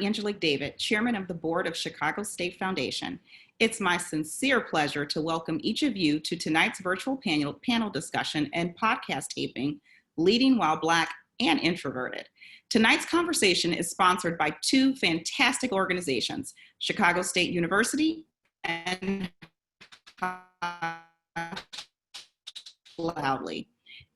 Angelique David, Chairman of the Board of Chicago State Foundation. It's my sincere pleasure to welcome each of you to tonight's virtual panel discussion and podcast taping, Leading While Black and Introverted. Tonight's conversation is sponsored by two fantastic organizations, Chicago State University and HushLoudly.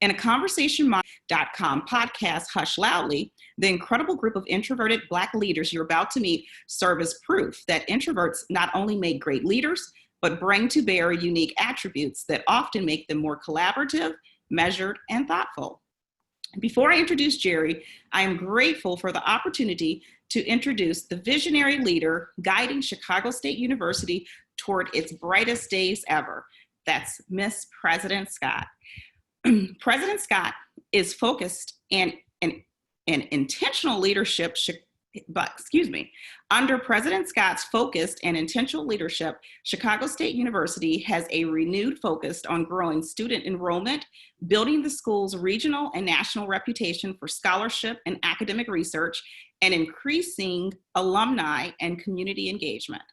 In a conversationmind.com podcast, HushLoudly, the incredible group of introverted Black leaders you're about to meet serve as proof that introverts not only make great leaders, but bring to bear unique attributes that often make them more collaborative, measured, and thoughtful. Before I introduce Jeri, I am grateful for the opportunity to introduce the visionary leader guiding Chicago State University toward its brightest days ever. That's Miss President Scott. President Scott is focused and intentional leadership, under President Scott's focused and intentional leadership, Chicago State University has a renewed focus on growing student enrollment, building the school's regional and national reputation for scholarship and academic research, and increasing alumni and community engagement.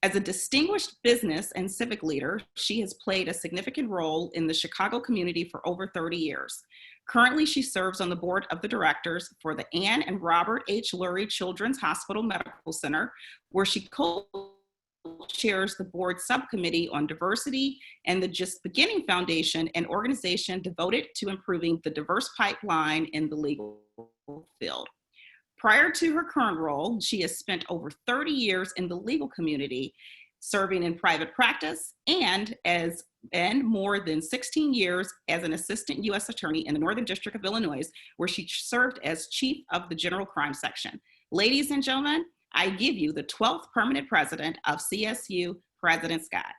As a distinguished business and civic leader, she has played a significant role in the Chicago community for over 30 years. Currently, she serves on the board of the directors for the Ann and Robert H. Lurie Children's Hospital Medical Center, where she co-chairs the board subcommittee on diversity and the Just Beginning Foundation, an organization devoted to improving the diverse pipeline in the legal field. Prior to her current role, she has spent over 30 years in the legal community, serving in private practice and more than 16 years as an assistant U.S. attorney in the Northern District of Illinois, where she served as chief of the General Crime Section. Ladies and gentlemen, I give you the 12th permanent president of CSU, President Scott.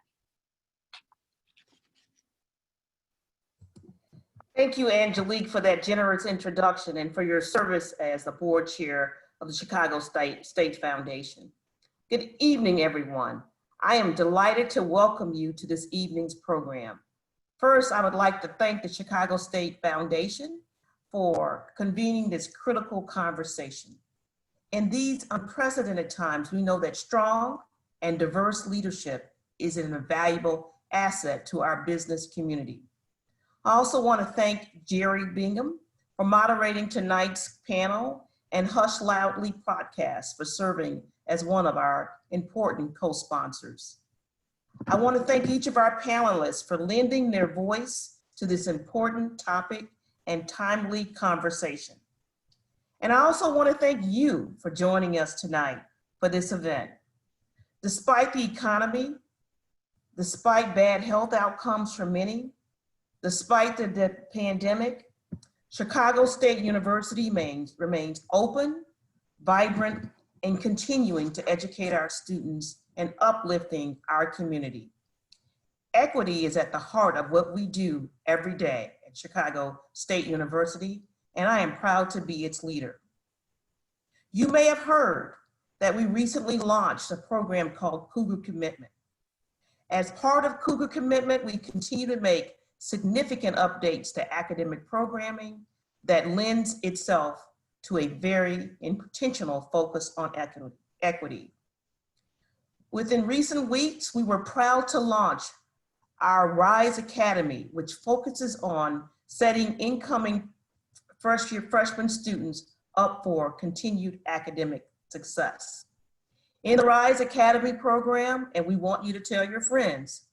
Thank you, Angelique, for that generous introduction and for your service as the board chair of the Chicago State Foundation. Good evening, everyone. I am delighted to welcome you to this evening's program. First, I would like to thank the Chicago State Foundation for convening this critical conversation. In these unprecedented times, we know that strong and diverse leadership is an invaluable asset to our business community. I also want to thank Jeri Bingham for moderating tonight's panel and HushLoudly Podcast for serving as one of our important co-sponsors. I want to thank each of our panelists for lending their voice to this important topic and timely conversation. And I also want to thank you for joining us tonight for this event. Despite the economy, despite bad health outcomes for many, despite the pandemic, Chicago State University remains open, vibrant, and continuing to educate our students and uplifting our community. Equity is at the heart of what we do every day at Chicago State University, and I am proud to be its leader. You may have heard that we recently launched a program called Cougar Commitment. As part of Cougar Commitment, we continue to make significant updates to academic programming that lends itself to a very intentional focus on equity. Within recent weeks, we were proud to launch our RISE Academy, which focuses on setting incoming first-year freshman students up for continued academic success. In the RISE Academy program, and we want you to tell your friends,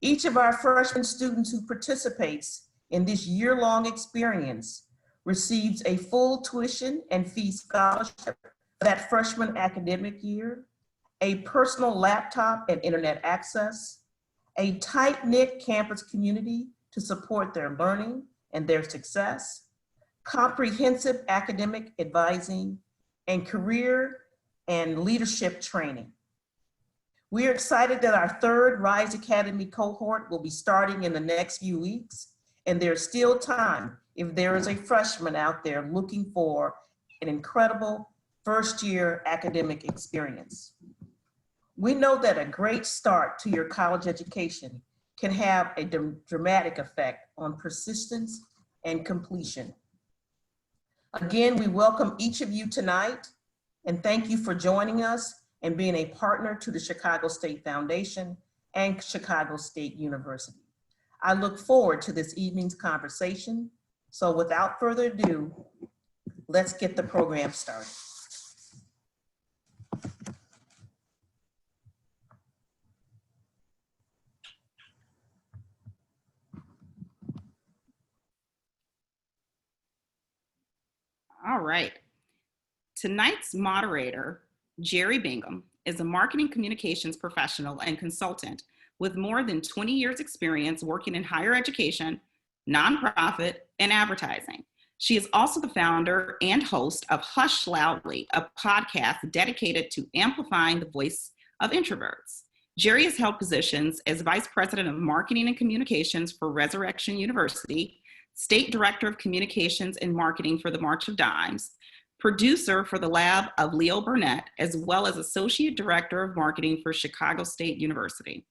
each of our freshman students who participates in this year-long experience receives a full tuition and fee scholarship for that freshman academic year, a personal laptop and internet access, a tight-knit campus community to support their learning and their success, comprehensive academic advising, and career and leadership training. We are excited that our third RISE Academy cohort will be starting in the next few weeks, and there's still time if there is a freshman out there looking for an incredible first-year academic experience. We know that a great start to your college education can have a dramatic effect on persistence and completion. Again, we welcome each of you tonight. And thank you for joining us and being a partner to the Chicago State Foundation and Chicago State University. I look forward to this evening's conversation. So without further ado, let's get the program started. All right. Tonight's moderator, Jeri Bingham, is a marketing communications professional and consultant with more than 20 years experience working in higher education, nonprofit, and advertising. She is also the founder and host of HushLoudly, a podcast dedicated to amplifying the voice of introverts. Jeri has held positions as Vice President of Marketing and Communications for Resurrection University, State Director of Communications and Marketing for the March of Dimes, producer for the lab of Leo Burnett, as well as Associate Director of Marketing for Chicago State University.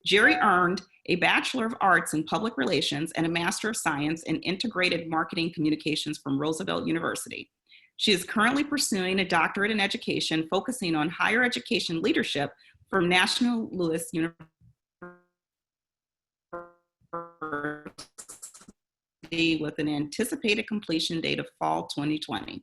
Jeri earned a Bachelor of Arts in Public Relations and a Master of Science in Integrated Marketing Communications from Roosevelt University. She is currently pursuing a doctorate in education, focusing on higher education leadership from National Louis University with an anticipated completion date of fall 2020.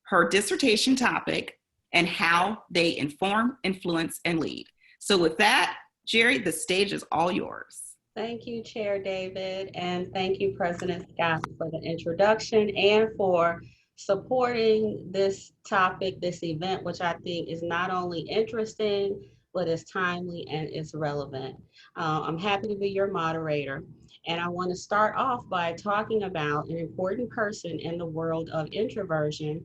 Her dissertation topic and how they inform, influence, and lead. So with that, Jeri, the stage is all yours. Thank you, Chair David, and thank you, President Scott, for the introduction and for supporting this topic, this event, which I think is not only interesting, but is timely and is relevant. I'm happy to be your moderator, and I want to start off by talking about an important person in the world of introversion,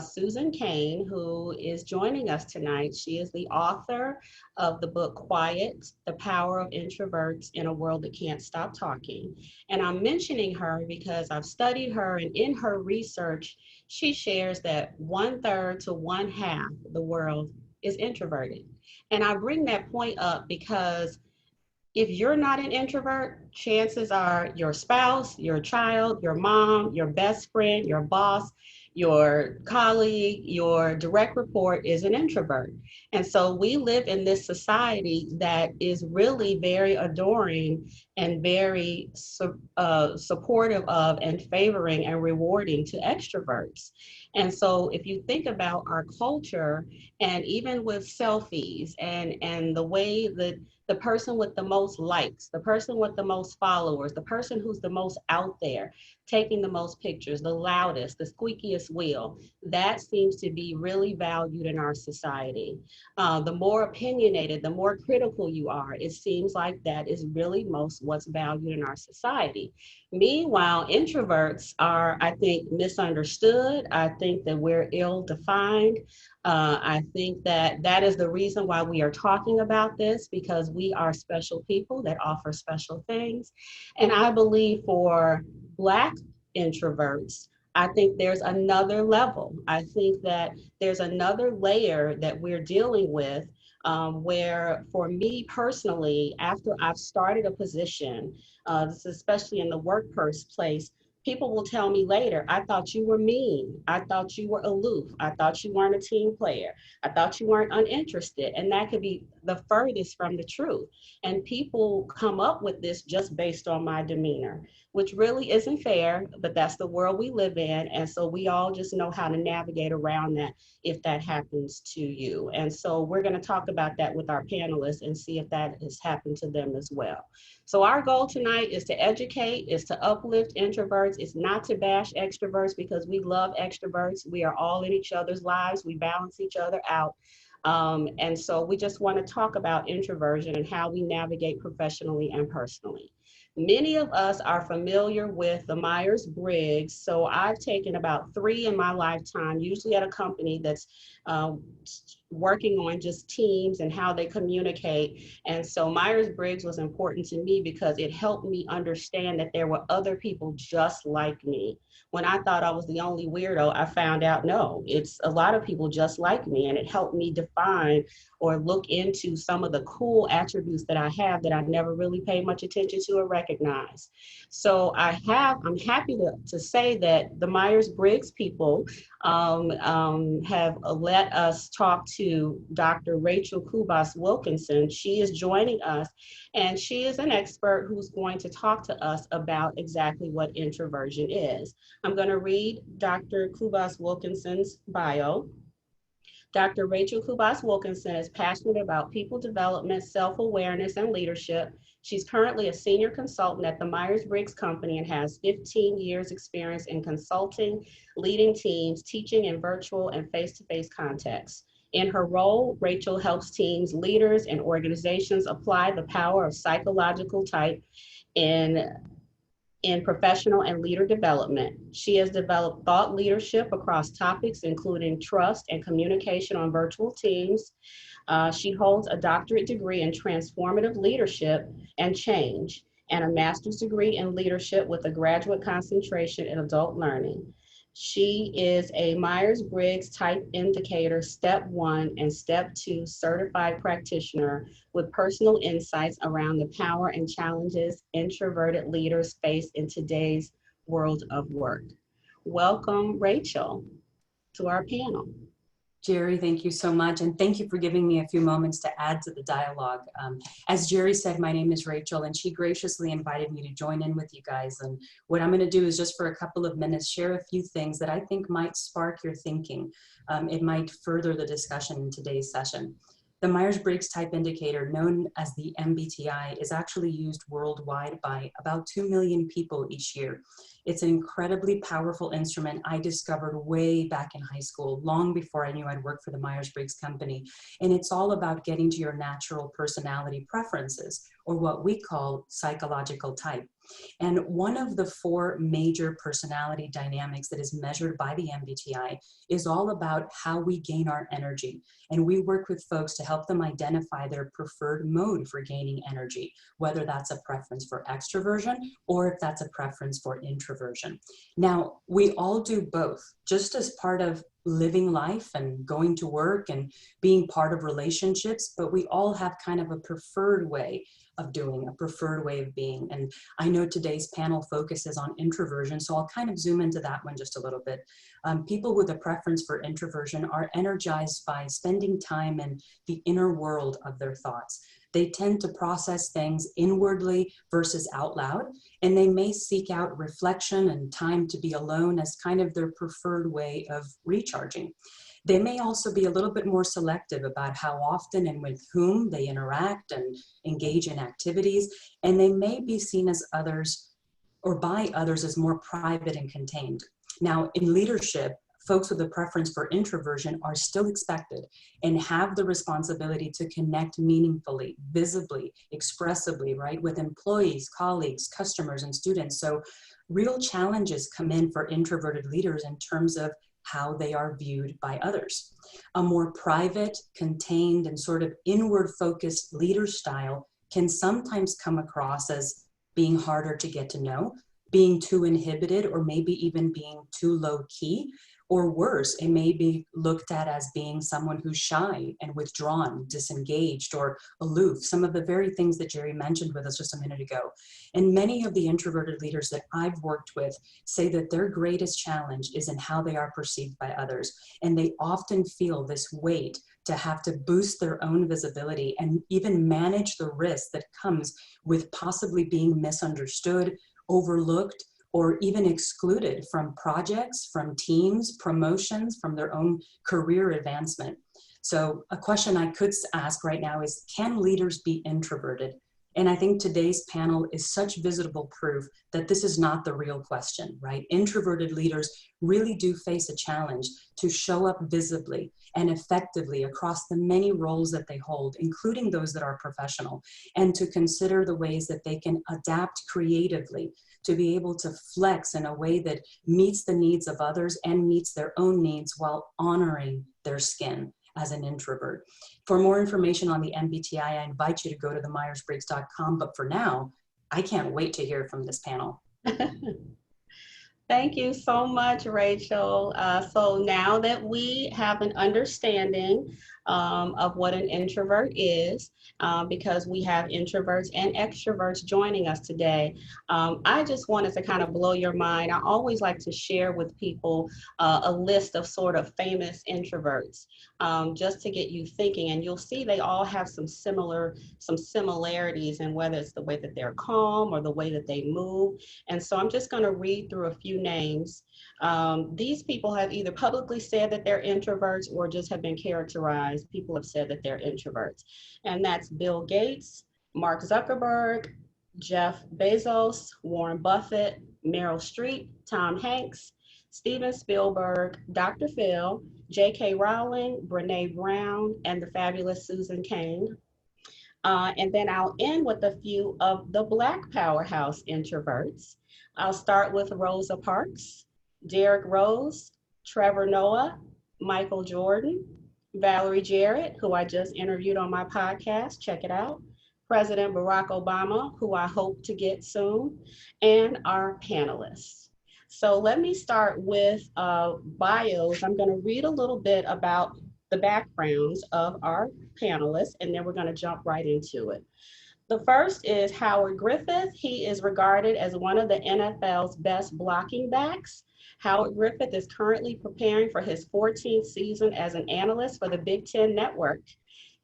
Susan Cain, who is joining us tonight. She is the author of the book Quiet, The Power of Introverts in a World That Can't Stop Talking. And I'm mentioning her because I've studied her, and in her research, she shares that 1/3 to 1/2 the world is introverted. And I bring that point up because if you're not an introvert, chances are your spouse, your child, your mom, your best friend, your boss, your colleague, your direct report is an introvert. And so we live in this society that is really very adoring and very supportive of and favoring and rewarding to extroverts. And so if you think about our culture, and even with selfies and the way that the person with the most likes, the person with the most followers, the person who's the most out there, taking the most pictures, the loudest, the squeakiest wheel, that seems to be really valued in our society. The more opinionated, the more critical you are, it seems like that is really most what's valued in our society. Meanwhile, introverts are, I think, misunderstood. I think that we're ill-defined. I think that that is the reason why we are talking about this, because we are special people that offer special things. And I believe for Black introverts, I think there's another level. I think that there's another layer that we're dealing with where for me personally, after I've started a position, this is especially in the workplace, people will tell me later, I thought you were mean. I thought you were aloof. I thought you weren't a team player. I thought you weren't uninterested. And that could be the furthest from the truth. And people come up with this just based on my demeanor, which really isn't fair, but that's the world we live in. And so we all just know how to navigate around that if that happens to you. And so we're going to talk about that with our panelists and see if that has happened to them as well. So our goal tonight is to educate, is to uplift introverts. It's not to bash extroverts, because we love extroverts. We are all in each other's lives. We balance each other out. And so we just want to talk about introversion and how we navigate professionally and personally. Many of us are familiar with the Myers-Briggs. So I've taken about 3 in my lifetime, usually at a company that's working on just teams and how they communicate. And so Myers-Briggs was important to me because it helped me understand that there were other people just like me. When I thought I was the only weirdo, I found out, no, it's a lot of people just like me. And it helped me define or look into some of the cool attributes that I have that I never really paid much attention to or recognized. So I'm happy to say that the Myers-Briggs people have let us talk to Dr. Rachel Cubas Wilkinson. She is joining us, and she is an expert who's going to talk to us about exactly what introversion is. I'm going to read Dr. Cubas Wilkinson's bio. Dr. Rachel Cubas Wilkinson is passionate about people development, self-awareness, and leadership. She's currently a senior consultant at the Myers-Briggs Company and has 15 years experience in consulting, leading teams, teaching in virtual and face-to-face contexts. In her role, Rachel helps teams, leaders, and organizations apply the power of psychological type in professional and leader development. She has developed thought leadership across topics including trust and communication on virtual teams. She holds a doctorate degree in transformative leadership and change and a master's degree in leadership with a graduate concentration in adult learning. She is a Myers-Briggs Type Indicator Step 1 and Step 2 certified practitioner with personal insights around the power and challenges introverted leaders face in today's world of work. Welcome, Rachel, to our panel. Jeri, thank you so much. And thank you for giving me a few moments to add to the dialogue. As Jeri said, my name is Rachel, and she graciously invited me to join in with you guys. And what I'm going to do is just for a couple of minutes, share a few things that I think might spark your thinking. It might further the discussion in today's session. The Myers-Briggs Type Indicator, known as the MBTI, is actually used worldwide by about 2 million people each year. It's an incredibly powerful instrument I discovered way back in high school, long before I knew I'd work for the Myers-Briggs Company. And it's all about getting to your natural personality preferences, or what we call psychological type. And one of the 4 major personality dynamics that is measured by the MBTI is all about how we gain our energy. And we work with folks to help them identify their preferred mode for gaining energy, whether that's a preference for extroversion or if that's a preference for introversion. Now, we all do both, just as part of living life and going to work and being part of relationships, but we all have kind of a preferred way of doing, a preferred way of being. And I know today's panel focuses on introversion, so I'll kind of zoom into that one just a little bit. People with a preference for introversion are energized by spending time in the inner world of their thoughts. They tend to process things inwardly versus out loud, and they may seek out reflection and time to be alone as kind of their preferred way of recharging. They may also be a little bit more selective about how often and with whom they interact and engage in activities, and they may be seen as others or by others as more private and contained. Now, in leadership, folks with a preference for introversion are still expected and have the responsibility to connect meaningfully, visibly, expressively, right, with employees, colleagues, customers, and students. So real challenges come in for introverted leaders in terms of how they are viewed by others. A more private, contained, and sort of inward-focused leader style can sometimes come across as being harder to get to know, being too inhibited, or maybe even being too low-key. Or worse, it may be looked at as being someone who's shy and withdrawn, disengaged, or aloof, some of the very things that Jeri mentioned with us just a minute ago. And many of the introverted leaders that I've worked with say that their greatest challenge is in how they are perceived by others. And they often feel this weight to have to boost their own visibility and even manage the risk that comes with possibly being misunderstood, overlooked, or even excluded from projects, from teams, promotions, from their own career advancement. So a question I could ask right now is, can leaders be introverted? And I think today's panel is such visible proof that this is not the real question, right? Introverted leaders really do face a challenge to show up visibly and effectively across the many roles that they hold, including those that are professional, and to consider the ways that they can adapt creatively to be able to flex in a way that meets the needs of others and meets their own needs while honoring their skin as an introvert. For more information on the MBTI, I invite you to go to themyersbriggs.com. But for now, I can't wait to hear from this panel. Thank you so much, Rachel. So now that we have an understanding of what an introvert is, because we have introverts and extroverts joining us today. I just wanted to kind of blow your mind. I always like to share with people a list of sort of famous introverts, just to get you thinking, and you'll see they all have some similarities in whether it's the way that they're calm or the way that they move. And so I'm just going to read through a few names. These people have either publicly said that they're introverts or just have been characterized. People have said that they're introverts. And that's Bill Gates, Mark Zuckerberg, Jeff Bezos, Warren Buffett, Meryl Streep, Tom Hanks, Steven Spielberg, Dr. Phil, J.K. Rowling, Brene Brown, and the fabulous Susan Cain. And then I'll end with a few of the Black powerhouse introverts. I'll start with Rosa Parks, Derrick Rose, Trevor Noah, Michael Jordan, Valerie Jarrett, who I just interviewed on my podcast, check it out, President Barack Obama, who I hope to get soon, and our panelists. So let me start with bios. I'm going to read a little bit about the backgrounds of our panelists, and then we're going to jump right into it. The first is Howard Griffith. He is regarded as one of the NFL's best blocking backs. Howard Griffith is currently preparing for his 14th season as an analyst for the Big Ten Network.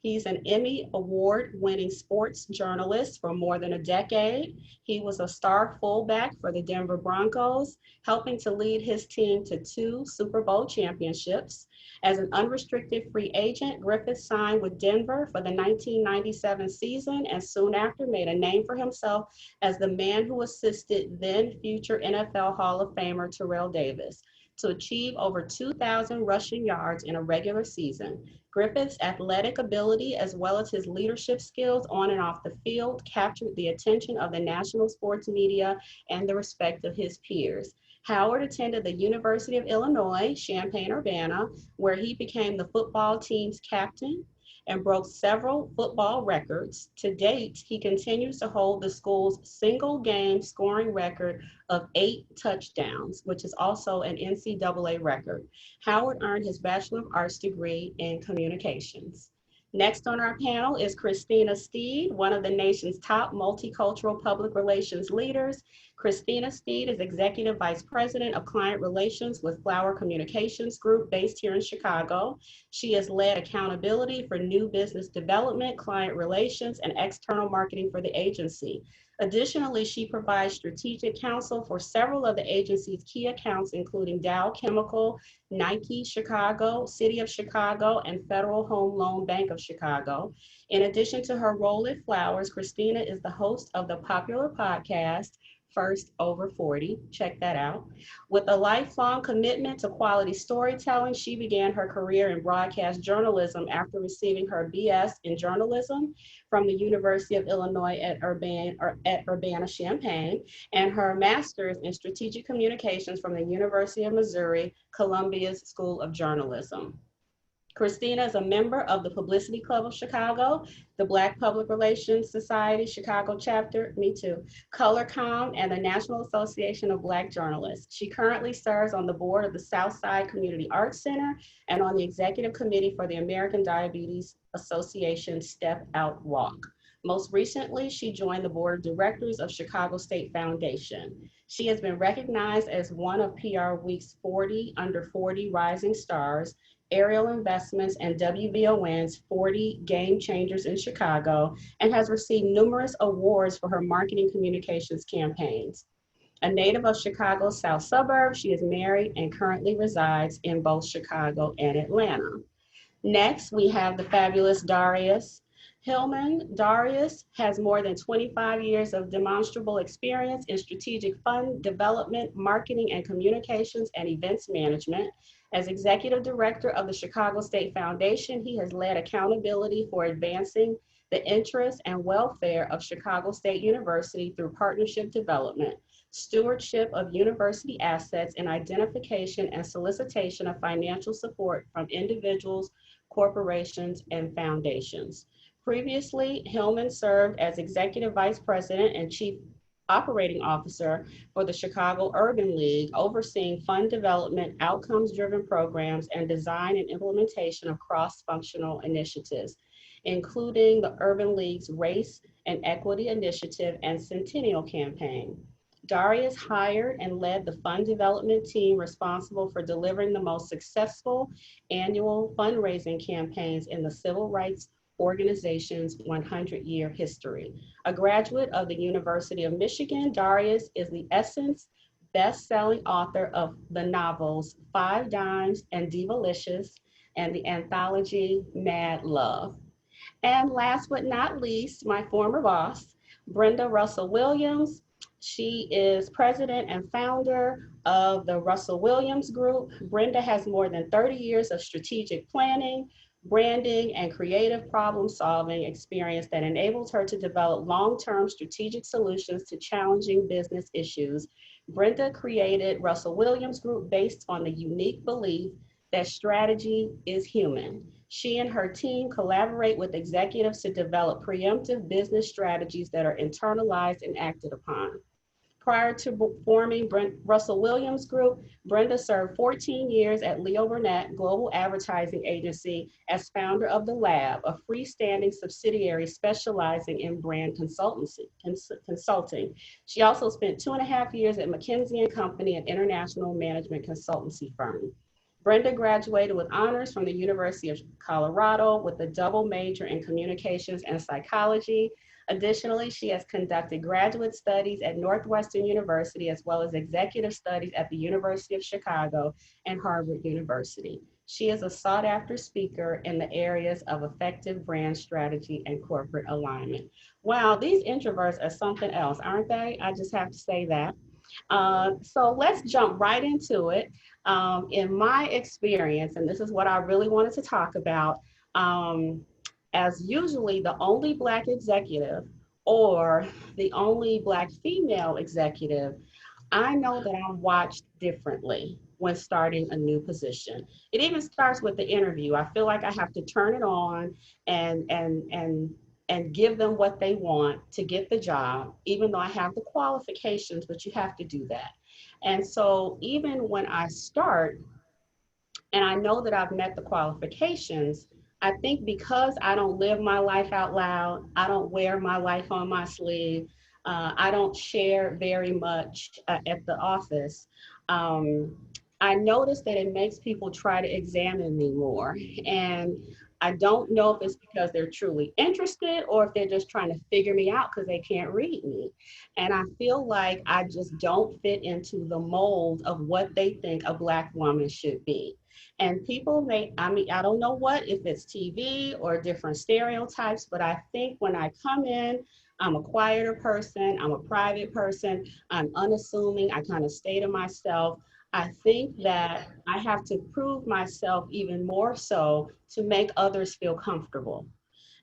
He's an Emmy Award-winning sports journalist for more than a decade. He was a star fullback for the Denver Broncos, helping to lead his team to 2 Super Bowl championships. As an unrestricted free agent, Griffith signed with Denver for the 1997 season and soon after made a name for himself as the man who assisted then future NFL Hall of Famer Terrell Davis to achieve over 2,000 rushing yards in a regular season. Griffith's athletic ability, as well as his leadership skills on and off the field, captured the attention of the national sports media and the respect of his peers. Howard attended the University of Illinois, Champaign-Urbana, where he became the football team's captain and broke several football records. To date, he continues to hold the school's single game scoring record of 8 touchdowns, which is also an NCAA record. Howard earned his Bachelor of Arts degree in communications. Next on our panel is Christina Steed, one of the nation's top multicultural public relations leaders. Christina Steed is Executive Vice President of Client Relations with Flower Communications Group based here in Chicago. She has led accountability for new business development, client relations, and external marketing for the agency. Additionally, she provides strategic counsel for several of the agency's key accounts, including Dow Chemical, Nike Chicago, City of Chicago, and Federal Home Loan Bank of Chicago. In addition to her role at Flowers, Christina is the host of the popular podcast, First Over 40, check that out. With a lifelong commitment to quality storytelling, she began her career in broadcast journalism after receiving her BS in journalism from the University of Illinois at Urbana-Champaign and her master's in strategic communications from the University of Missouri, Columbia's School of Journalism. Christina is a member of the Publicity Club of Chicago, the Black Public Relations Society Chicago chapter, me too, ColorCom, and the National Association of Black Journalists. She currently serves on the board of the Southside Community Arts Center and on the executive committee for the American Diabetes Association Step Out Walk. Most recently, she joined the board of directors of Chicago State Foundation. She has been recognized as one of PR Week's 40 Under 40 Rising Stars, Ariel Investments, and WVON's 40 Game Changers in Chicago, and has received numerous awards for her marketing communications campaigns. A native of Chicago's South Suburbs, she is married and currently resides in both Chicago and Atlanta. Next, we have the fabulous Darrious Hilmon. Darrious has more than 25 years of demonstrable experience in strategic fund development, marketing and communications, and events management. As executive director of the Chicago State Foundation, he has led accountability for advancing the interests and welfare of Chicago State University through partnership development, stewardship of university assets, and identification and solicitation of financial support from individuals, corporations, and foundations. Previously, Hilmon served as Executive Vice President and Chief Operating Officer for the Chicago Urban League, overseeing fund development, outcomes-driven programs, and design and implementation of cross-functional initiatives, including the Urban League's Race and Equity Initiative and Centennial Campaign. Darrious hired and led the fund development team responsible for delivering the most successful annual fundraising campaigns in the civil rights organization's 100-year history. A graduate of the University of Michigan, Darrious is the Essence best-selling author of the novels Five Dimes and Divalicious and the anthology Mad Love. And last but not least, my former boss, Brenda Russell Williams. She is president and founder of the Russell Williams Group. Brenda has more than 30 years of strategic planning, branding, and creative problem-solving experience that enables her to develop long-term strategic solutions to challenging business issues. Brenda created Russell Williams Group based on the unique belief that strategy is human. She and her team collaborate with executives to develop preemptive business strategies that are internalized and acted upon. Prior to forming Russell Williams Group, Brenda served 14 years at Leo Burnett Global Advertising Agency as founder of The Lab, a freestanding subsidiary specializing in brand consulting. She also spent 2.5 years at McKinsey & Company, an international management consultancy firm. Brenda graduated with honors from the University of Colorado with a double major in communications and psychology. Additionally, she has conducted graduate studies at Northwestern University as well as executive studies at the University of Chicago and Harvard University. She is a sought-after speaker in the areas of effective brand strategy and corporate alignment. Wow, these introverts are something else, aren't they? I just have to say that. So let's jump right into it. In my experience, and this is what I really wanted to talk about, as usually the only Black executive or the only Black female executive, I know that I'm watched differently when starting a new position. It even starts with the interview. I feel like I have to turn it on and give them what they want to get the job, even though I have the qualifications, but you have to do that. And so even when I start and I know that I've met the qualifications, I think because I don't live my life out loud, I don't wear my life on my sleeve, I don't share very much at the office, I notice that it makes people try to examine me more. And I don't know if it's because they're truly interested or if they're just trying to figure me out because they can't read me. And I feel like I just don't fit into the mold of what they think a Black woman should be. And people I don't know if it's TV or different stereotypes, but I think when I come in, I'm a quieter person, I'm a private person, I'm unassuming, I kind of stay to myself. I think that I have to prove myself even more so to make others feel comfortable.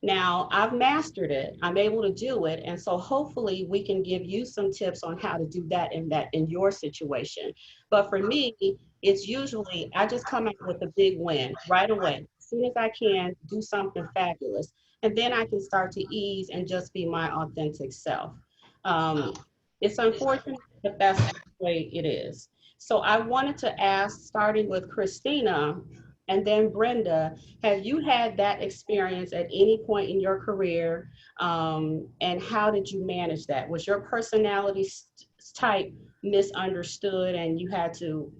Now, I've mastered it, I'm able to do it, and so hopefully we can give you some tips on how to do that in your situation. But for me, it's usually, I just come out with a big win right away. As soon as I can, do something fabulous. And then I can start to ease and just be my authentic self. It's unfortunate, but that's the way it is. So I wanted to ask, starting with Christina and then Brenda, have you had that experience at any point in your career? And how did you manage that? Was your personality type misunderstood and you had to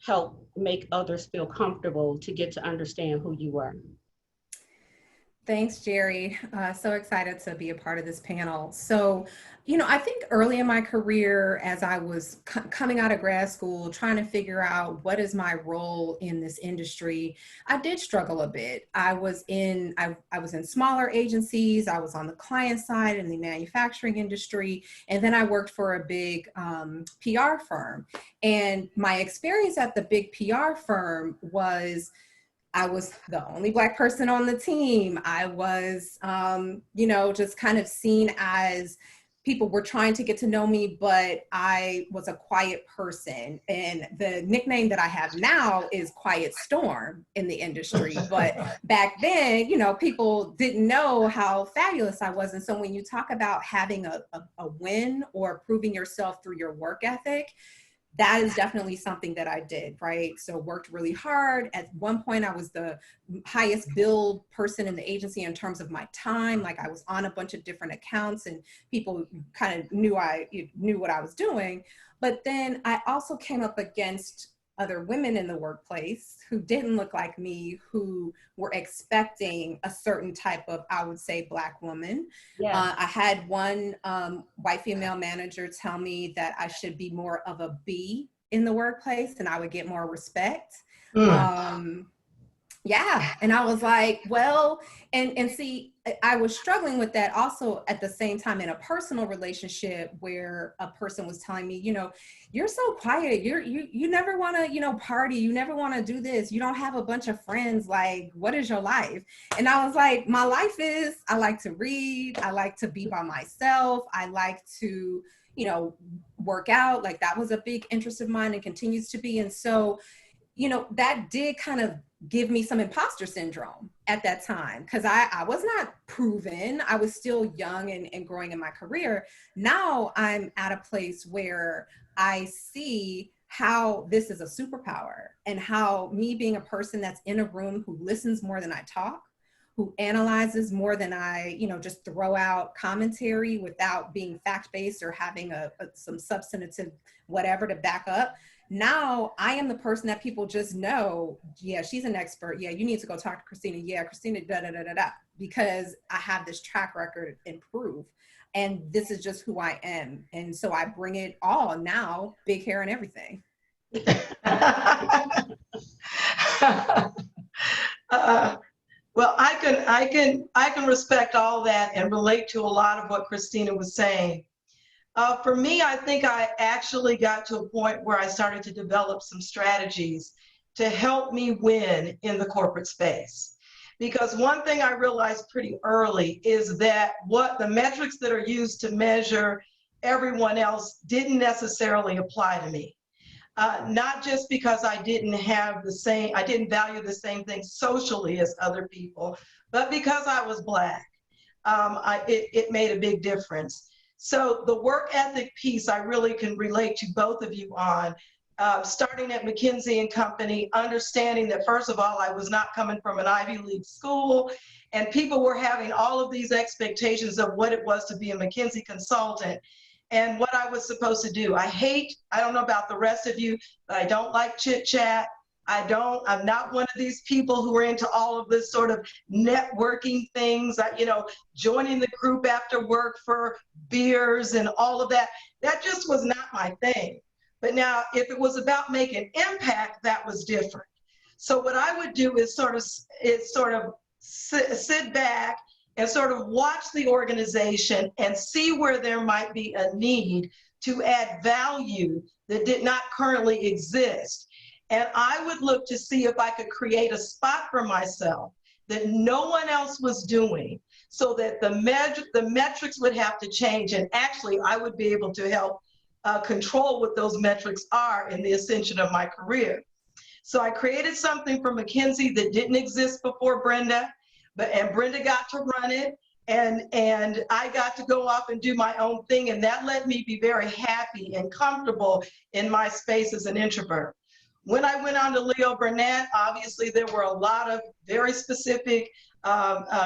help make others feel comfortable to get to understand who you were? Thanks, Jeri. So excited to be a part of this panel. So, I think early in my career, as I was coming out of grad school, trying to figure out what is my role in this industry, I did struggle a bit. I was in smaller agencies. I was on the client side in the manufacturing industry, and then I worked for a big PR firm. And my experience at the big PR firm was I was the only Black person on the team. I was, just kind of seen as people were trying to get to know me, but I was a quiet person. And the nickname that I have now is Quiet Storm in the industry. But back then, you know, people didn't know how fabulous I was. And so when you talk about having a win or proving yourself through your work ethic, that is definitely something that I did, right? So worked really hard. At one point, I was the highest billed person in the agency in terms of my time. Like I was on a bunch of different accounts and people kind of knew what I was doing. But then I also came up against other women in the workplace who didn't look like me, who were expecting a certain type of, I would say, Black woman. Yeah. I had one white female manager tell me that I should be more of a B in the workplace and I would get more respect. Yeah, and I was like, well, and see, I was struggling with that also at the same time in a personal relationship where a person was telling me, you know, you're so quiet, you never want to, you know, party, you never want to do this, you don't have a bunch of friends, like, what is your life? And I was like, my life is, I like to read, I like to be by myself, I like to, you know, work out, like that was a big interest of mine and continues to be. And so, you know, that did kind of give me some imposter syndrome at that time because I was not proven. I was still young and growing in my career. Now I'm at a place where I see how this is a superpower and how me being a person that's in a room who listens more than I talk, who analyzes more than I, you know, just throw out commentary without being fact-based or having some substantive whatever to back up. Now I am the person that people just know, yeah, she's an expert. Yeah, you need to go talk to Christina. Yeah, Christina, da-da-da-da-da, because I have this track record and proof. And this is just who I am. And so I bring it all now, big hair and everything. Well, I can respect all that and relate to a lot of what Christina was saying. For me, I think I actually got to a point where I started to develop some strategies to help me win in the corporate space. Because one thing I realized pretty early is that what the metrics that are used to measure everyone else didn't necessarily apply to me. Not just because I didn't value the same things socially as other people, but because I was Black. It made a big difference. So the work ethic piece, I really can relate to both of you on. Starting at McKinsey & Company, understanding that first of all, I was not coming from an Ivy League school, and people were having all of these expectations of what it was to be a McKinsey consultant and what I was supposed to do. I don't know about the rest of you, but I don't like chit chat. I'm not one of these people who are into all of this sort of networking things, joining the group after work for beers and all of that. That just was not my thing. But now, if it was about making impact, that was different. So what I would do is sort of sit back and sort of watch the organization and see where there might be a need to add value that did not currently exist. And I would look to see if I could create a spot for myself that no one else was doing, so that the metrics would have to change, and actually I would be able to help control what those metrics are in the ascension of my career. So I created something for McKinsey that didn't exist before Brenda, and Brenda got to run it, and I got to go off and do my own thing, and that let me be very happy and comfortable in my space as an introvert. When I went on to Leo Burnett, obviously there were a lot of very specific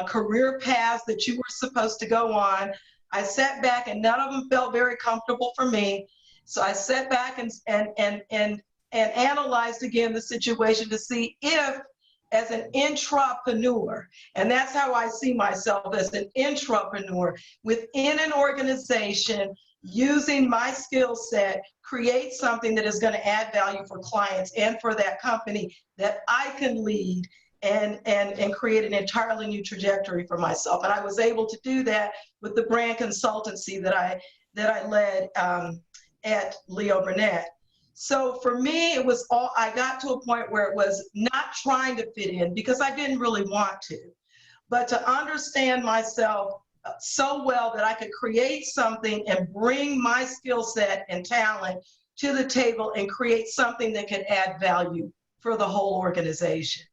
career paths that you were supposed to go on. I sat back and none of them felt very comfortable for me. So I sat back and analyzed again the situation to see if, as an intrapreneur, and that's how I see myself, as an intrapreneur within an organization, using my skill set, create something that is going to add value for clients and for that company that I can lead and create an entirely new trajectory for myself. And I was able to do that with the brand consultancy that I led at Leo Burnett. So for me, I got to a point where it was not trying to fit in because I didn't really want to, but to understand myself so well that I could create something and bring my skill set and talent to the table and create something that could add value for the whole organization.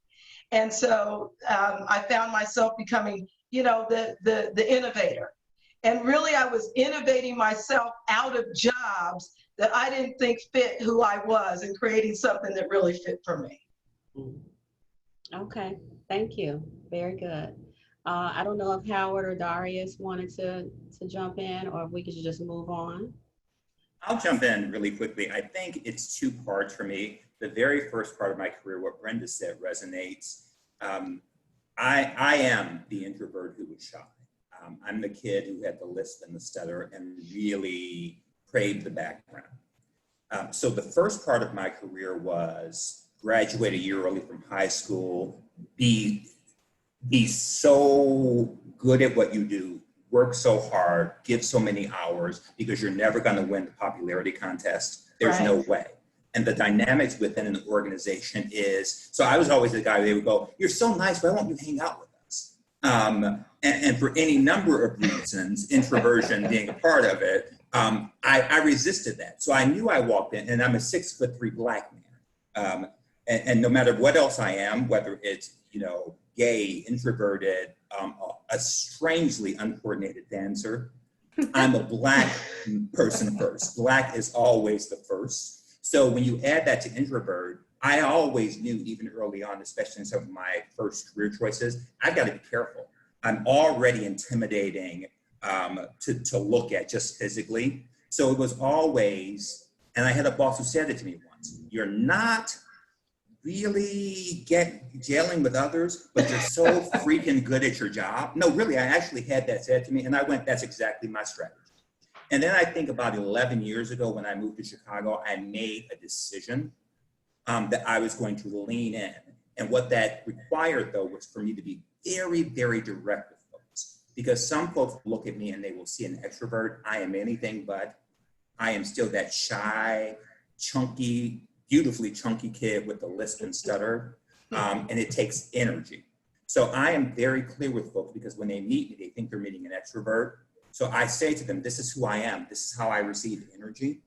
And so I found myself becoming, the innovator. And really, I was innovating myself out of jobs that I didn't think fit who I was, and creating something that really fit for me. Okay, thank you. Very good. I don't know if Howard or Darrious wanted to jump in, or if we could just move on. I'll jump in really quickly. I think it's two parts for me. The very first part of my career, what Brenda said resonates. I am the introvert who was shy. I'm the kid who had the lisp and the stutter and really craved the background. So the first part of my career was graduate a year early from high school, be so good at what you do, work so hard, give so many hours, because you're never going to win the popularity contest. There's no way. And the dynamics within an organization is, so I was always the guy, they would go, you're so nice, why won't you hang out with us? And for any number of reasons, introversion being a part of it, I resisted that. So I knew I walked in, and I'm a 6'3" Black man. And no matter what else I am, whether it's, gay, introverted, a strangely uncoordinated dancer, I'm a Black person first. Black is always the first. So when you add that to introvert, I always knew, even early on, especially in some of my first career choices, I've got to be careful. I'm already intimidating to look at just physically. So it was always, and I had a boss who said it to me once, you're not really gelling with others, but you're so freaking good at your job. No, really, I actually had that said to me, and I went, that's exactly my strategy. And then I think about 11 years ago when I moved to Chicago, I made a decision that I was going to lean in. And what that required, though, was for me to be very, very direct with folks. Because some folks look at me and they will see an extrovert. I am anything but. I am still that shy, chunky, beautifully chunky kid with the lisp and stutter. And it takes energy. So I am very clear with folks, because when they meet me, they think they're meeting an extrovert. So I say to them, this is who I am. This is how I receive energy.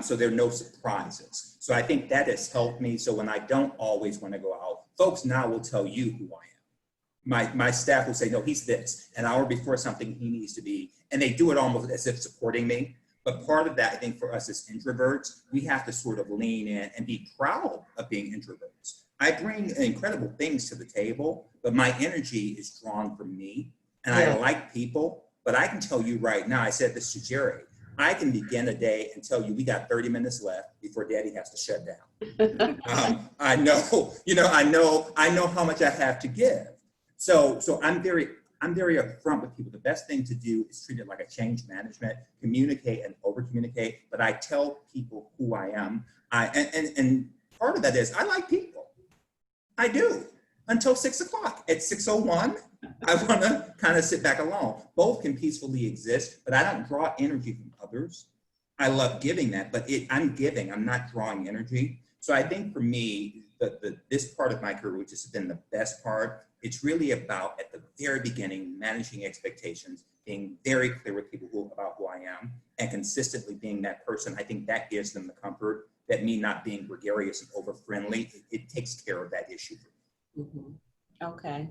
So there are no surprises. So I think that has helped me. So when I don't always want to go out, folks now will tell you who I am. My staff will say, no, he's this. An hour before something he needs to be. And they do it almost as if supporting me. But part of that, I think for us as introverts, we have to sort of lean in and be proud of being introverts. I bring incredible things to the table, but my energy is drawn from me. And I like people. But I can tell you right now, I said this to Jeri, I can begin a day and tell you we got 30 minutes left before Daddy has to shut down. I know how much I have to give. So I'm very upfront with people. The best thing to do is treat it like a change management, communicate and over communicate. But I tell people who I am. And part of that is I like people. I do, until 6 o'clock. At 6:01, I want to kind of sit back alone. Both can peacefully exist, but I don't draw energy from others. I love giving that, but I'm giving, I'm not drawing energy. So I think for me, this part of my career, which has been the best part, it's really about, at the very beginning, managing expectations, being very clear with people about who I am, and consistently being that person. I think that gives them the comfort that me not being gregarious and over-friendly, it takes care of that issue for me. Okay.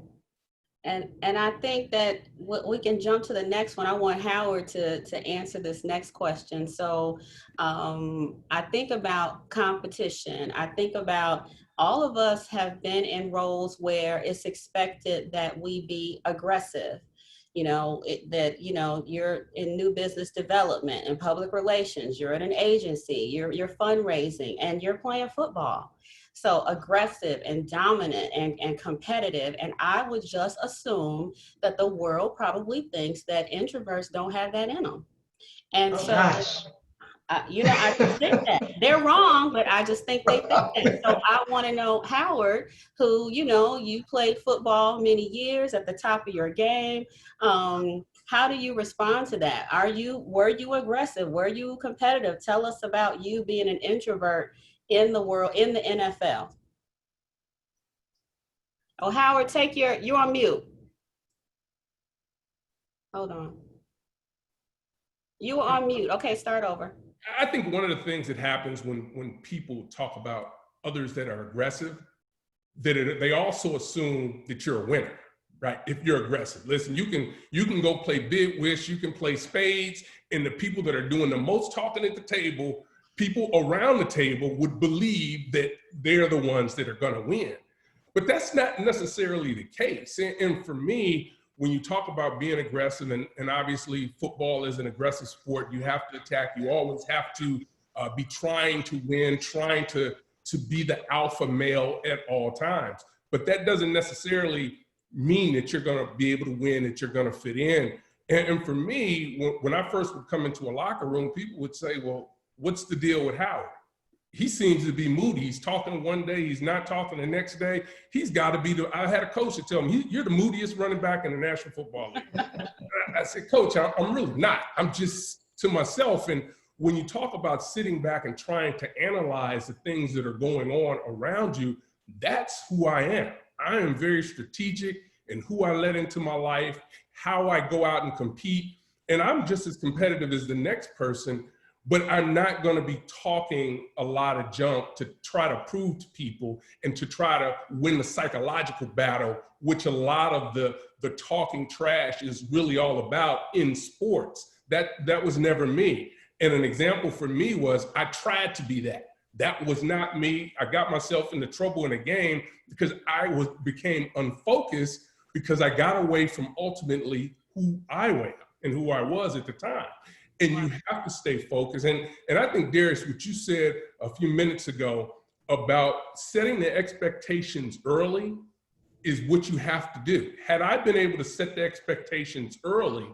And I think that we can jump to the next one. I want Howard to answer this next question. So I think about competition. I think about all of us have been in roles where it's expected that we be aggressive. You're in new business development and public relations, you're in an agency, you're fundraising, and you're playing football. So aggressive and dominant and competitive. And I would just assume that the world probably thinks that introverts don't have that in them. And I just think that they're wrong, but I just think they think that. So I want to know, Howard, who, you played football many years at the top of your game. How do you respond to that? Were you aggressive? Were you competitive? Tell us about you being an introvert in the world, in the NFL. Oh, Howard, you're on mute. Hold on. You were on mute. Okay, start over. I think one of the things that happens when people talk about others that are aggressive, that they also assume that you're a winner, right? If you're aggressive. Listen, you can go play big wish, you can play spades, and the people that are doing the most talking at the table, people around the table would believe that they're the ones that are gonna win. But that's not necessarily the case. And for me, when you talk about being aggressive, and obviously football is an aggressive sport, you have to attack, you always have to be trying to win, trying to be the alpha male at all times. But that doesn't necessarily mean that you're gonna be able to win, that you're gonna fit in. And for me, when I first would come into a locker room, people would say, well, what's the deal with Howard? He seems to be moody. He's talking one day, he's not talking the next day. He's got to be I had a coach that tell me, you're the moodiest running back in the National Football League. I said, Coach, I'm really not. I'm just to myself. And when you talk about sitting back and trying to analyze the things that are going on around you, that's who I am. I am very strategic in who I let into my life, how I go out and compete. And I'm just as competitive as the next person, but I'm not going to be talking a lot of junk to try to prove to people and to try to win the psychological battle, which a lot of the talking trash is really all about in sports. That was never me. And an example for me was I tried to be that. That was not me. I got myself into trouble in a game because I became unfocused because I got away from ultimately who I am and who I was at the time. And you have to stay focused. And I think, Darrious, what you said a few minutes ago about setting the expectations early is what you have to do. Had I been able to set the expectations early,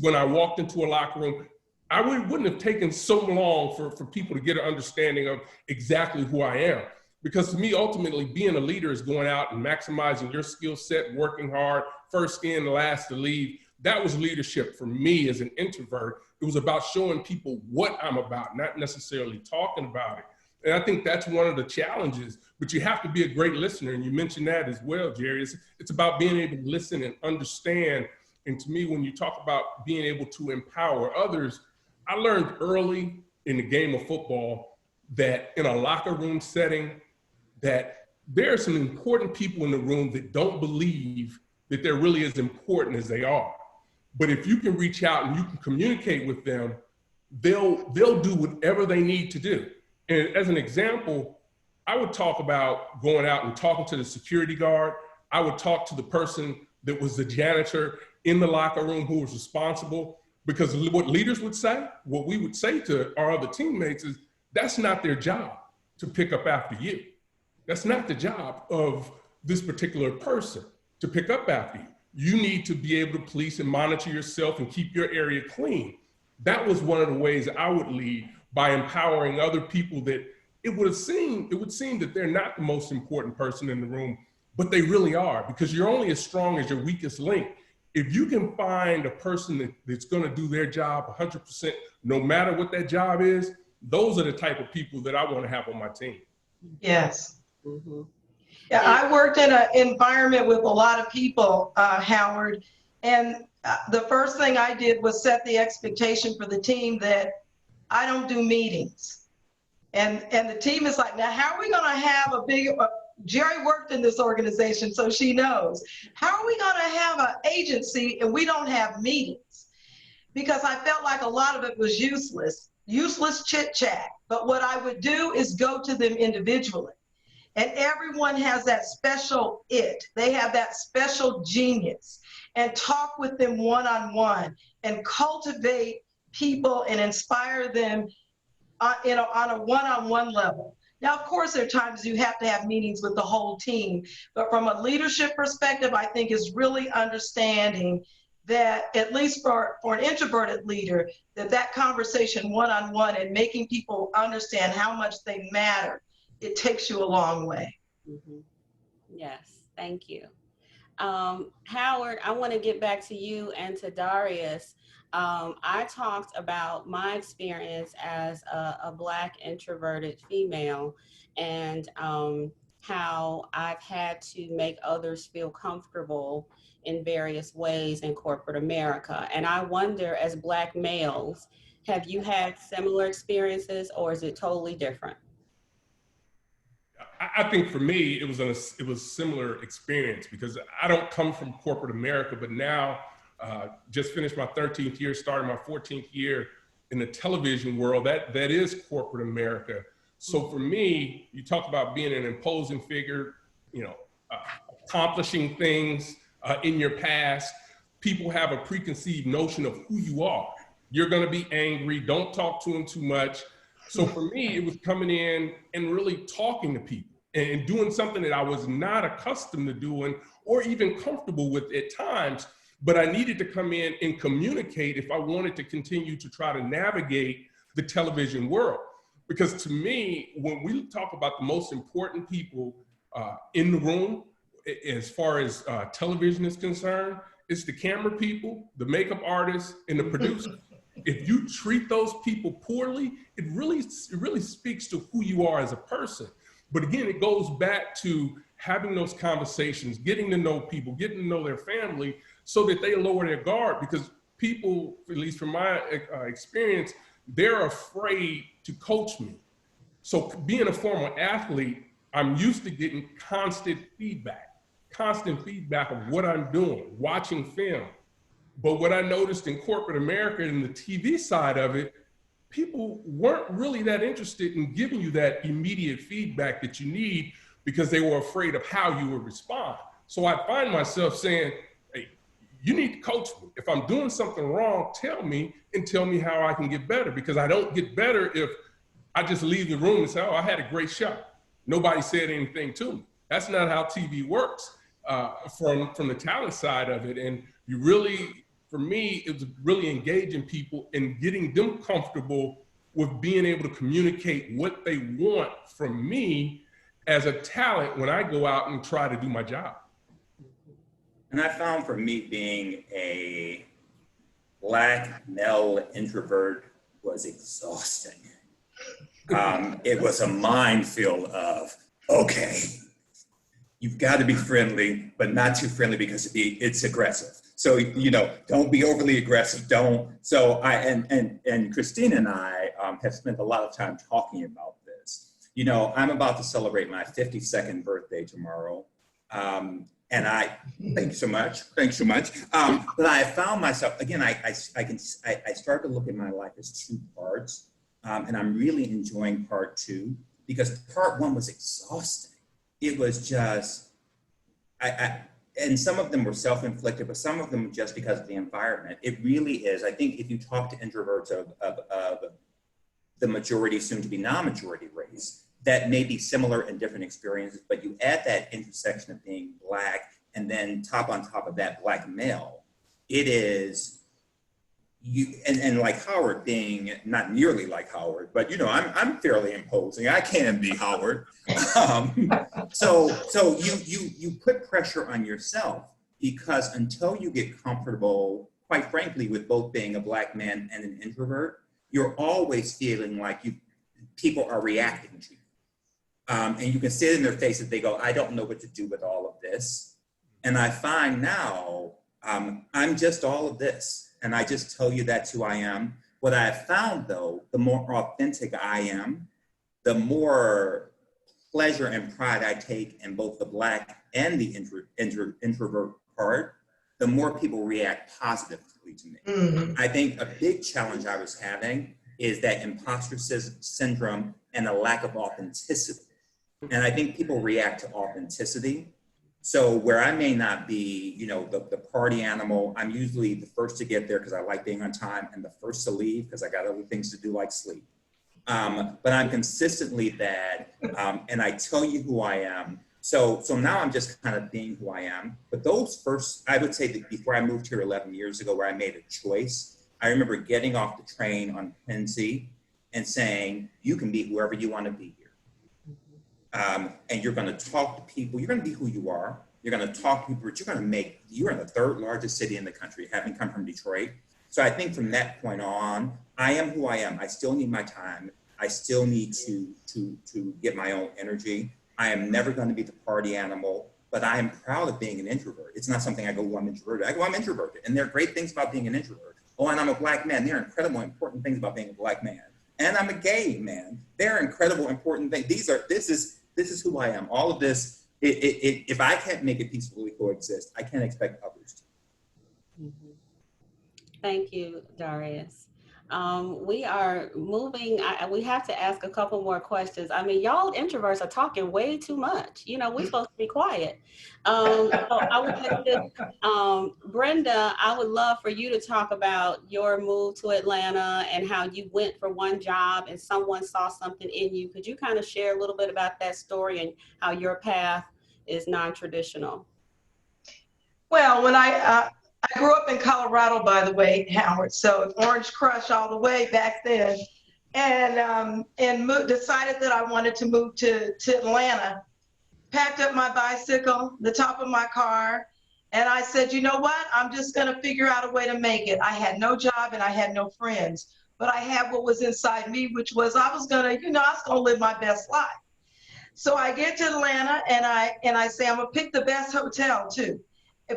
when I walked into a locker room, I wouldn't have taken so long for people to get an understanding of exactly who I am. Because to me, ultimately, being a leader is going out and maximizing your skill set, working hard, first in, last to leave. That was leadership for me as an introvert. It was about showing people what I'm about, not necessarily talking about it. And I think that's one of the challenges, but you have to be a great listener. And you mentioned that as well, Jeri. It's about being able to listen and understand. And to me, when you talk about being able to empower others, I learned early in the game of football that in a locker room setting, that there are some important people in the room that don't believe that they're really as important as they are. But if you can reach out and you can communicate with them, they'll do whatever they need to do. And as an example, I would talk about going out and talking to the security guard. I would talk to the person that was the janitor in the locker room who was responsible, because what leaders would say, what we would say to our other teammates is, that's not their job to pick up after you. That's not the job of this particular person to pick up after you. You need to be able to police and monitor yourself and keep your area clean. That was one of the ways I would lead, by empowering other people that it would seem that they're not the most important person in the room, but they really are, because you're only as strong as your weakest link. If you can find a person that's going to do their job 100%, no matter what that job is, those are the type of people that I want to have on my team. Yes. Mm-hmm. Yeah, I worked in an environment with a lot of people, Howard, and the first thing I did was set the expectation for the team that I don't do meetings. And the team is like, now how are we going to have a big, Jeri worked in this organization, so she knows, how are we going to have an agency and we don't have meetings? Because I felt like a lot of it was useless chit chat. But what I would do is go to them individually. And everyone has that special it. They have that special genius, and talk with them one-on-one and cultivate people and inspire them on a one-on-one level. Now, of course, there are times you have to have meetings with the whole team, but from a leadership perspective, I think is really understanding that, at least for an introverted leader, that conversation one-on-one and making people understand how much they matter, it takes you a long way. Mm-hmm. Yes, thank you. Howard, I want to get back to you and to Darrious. I talked about my experience as a Black introverted female, and how I've had to make others feel comfortable in various ways in corporate America. And I wonder, as Black males, have you had similar experiences, or is it totally different? I think for me, it was a similar experience because I don't come from corporate America, but now just finished my 13th year, started my 14th year in the television world. That is corporate America. So for me, you talk about being an imposing figure, accomplishing things in your past. People have a preconceived notion of who you are. You're going to be angry. Don't talk to them too much. So for me, it was coming in and really talking to people and doing something that I was not accustomed to doing or even comfortable with at times, but I needed to come in and communicate if I wanted to continue to try to navigate the television world. Because to me, when we talk about the most important people in the room, as far as television is concerned, it's the camera people, the makeup artists, and the producers. If you treat those people poorly, it really speaks to who you are as a person. But again, it goes back to having those conversations, getting to know people, getting to know their family so that they lower their guard, because people, at least from my experience, they're afraid to coach me. So being a former athlete, I'm used to getting constant feedback of what I'm doing, watching film. But what I noticed in corporate America and the TV side of it, people weren't really that interested in giving you that immediate feedback that you need because they were afraid of how you would respond. So I find myself saying, hey, you need to coach me. If I'm doing something wrong, tell me and tell me how I can get better, because I don't get better if I just leave the room and say, oh, I had a great shot. Nobody said anything to me. That's not how TV works from the talent side of it. And you really, for me, it was really engaging people and getting them comfortable with being able to communicate what they want from me as a talent when I go out and try to do my job. And I found for me, being a Black male introvert was exhausting. It was a minefield of, okay, you've got to be friendly, but not too friendly because it's aggressive. So, don't be overly aggressive. So and Christina and I have spent a lot of time talking about this. I'm about to celebrate my 52nd birthday tomorrow. And thank you so much. But I found myself, again, I started to look at my life as two parts. And I'm really enjoying part two, because part one was exhausting. It was just, and some of them were self-inflicted, but some of them just because of the environment. It really is. I think if you talk to introverts of the majority, soon to be non-majority race, that may be similar in different experiences, but you add that intersection of being Black and then on top of that, Black male, it is, and like Howard, being not nearly like Howard, but I'm fairly imposing. I can be Howard. So you put pressure on yourself, because until you get comfortable, quite frankly, with both being a Black man and an introvert, you're always feeling like people are reacting to you. And you can see it in their faces. They go, I don't know what to do with all of this. And I find now I'm just all of this. And I just tell you that's who I am. What I have found, though, the more authentic I am, the more pleasure and pride I take in both the Black and the introvert part, the more people react positively to me. Mm-hmm. I think a big challenge I was having is that imposter syndrome and a lack of authenticity. And I think people react to authenticity. So where I may not be, the party animal, I'm usually the first to get there because I like being on time, and the first to leave because I got other things to do like sleep. But I'm consistently that, and I tell you who I am. So now I'm just kind of being who I am. But those first, I would say that before I moved here 11 years ago, where I made a choice, I remember getting off the train on Quincy and saying, you can be whoever you want to be here. And you're going to talk to people. You're going to be who you are. You're going to talk to people, but you're in the third largest city in the country, having come from Detroit. So I think from that point on, I am who I am. I still need my time. I still need to get my own energy. I am never going to be the party animal, but I am proud of being an introvert. It's not something I go, well, I'm introverted. I go, I'm introverted. And there are great things about being an introvert. Oh, and I'm a Black man. There are incredible, important things about being a Black man. And I'm a gay man. There are incredible, important things. This is who I am. All of this, if I can't make it peacefully coexist, I can't expect others to. Mm-hmm. Thank you, Darrious. We are moving. We have to ask a couple more questions. I mean, y'all introverts are talking way too much. You know, we're supposed to be quiet. So I would like to, Brenda, I would love for you to talk about your move to Atlanta and how you went for one job and someone saw something in you. Could you kind of share a little bit about that story and how your path is non-traditional? Well, when I grew up in Colorado, by the way, Howard, so Orange Crush all the way back then, and decided that I wanted to move to Atlanta. Packed up my bicycle, the top of my car, and I said, you know what? I'm just going to figure out a way to make it. I had no job and I had no friends, but I had what was inside me, which was I was going to live my best life. So I get to Atlanta and I say, I'm going to pick the best hotel too,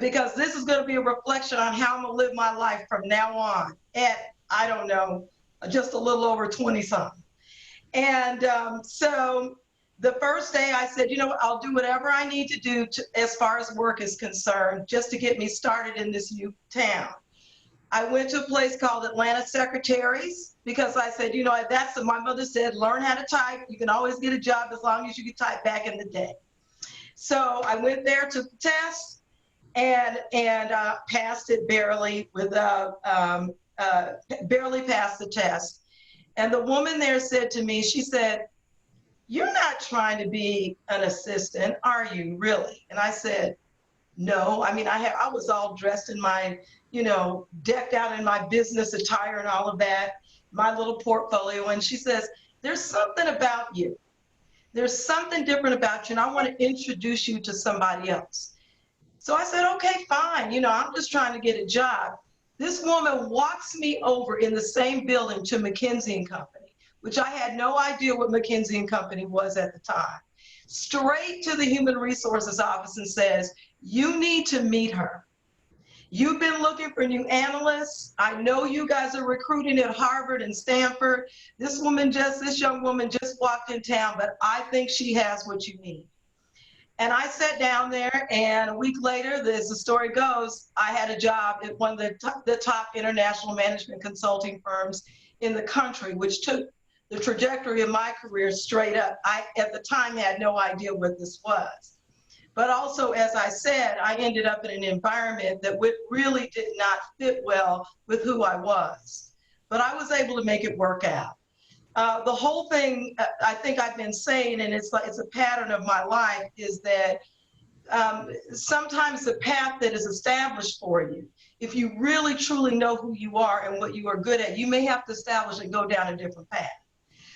because this is going to be a reflection on how I'm going to live my life from now on at, I don't know, just a little over 20 something. And so the first day I said, you know what, I'll do whatever I need to do as far as work is concerned, just to get me started in this new town. I went to a place called Atlanta Secretaries because I said, you know, that's what my mother said, learn how to type. You can always get a job as long as you can type back in the day. So I went there, took the test, and passed it barely barely passed the test. And the woman there said to me, she said, you're not trying to be an assistant, are you really? And I said, no. I mean, I was all dressed in my, you know, decked out in my business attire and all of that, my little portfolio. And she says, there's something about you. There's something different about you, and I want to introduce you to somebody else. So I said, okay, fine. You know, I'm just trying to get a job. This woman walks me over in the same building to McKinsey & Company, which I had no idea what McKinsey & Company was at the time. Straight to the human resources office and says, you need to meet her. You've been looking for new analysts. I know you guys are recruiting at Harvard and Stanford. This young woman just walked in town, but I think she has what you need. And I sat down there, and a week later, as the story goes, I had a job at one of the top international management consulting firms in the country, which took the trajectory of my career straight up. I, at the time, had no idea what this was. But also, as I said, I ended up in an environment that really did not fit well with who I was. But I was able to make it work out. The whole thing, I think I've been saying, and it's a pattern of my life, is that sometimes the path that is established for you, if you really truly know who you are and what you are good at, you may have to establish and go down a different path.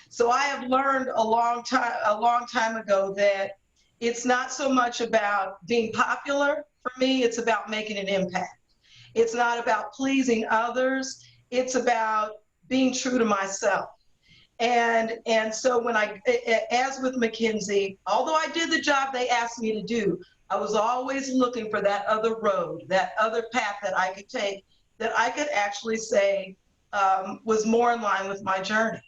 So I have learned a long time ago that it's not so much about being popular. For me, it's about making an impact. It's not about pleasing others. It's about being true to myself. And so when as with McKinsey, although I did the job they asked me to do, I was always looking for that other road, that other path that I could take, that I could actually say was more in line with my journey.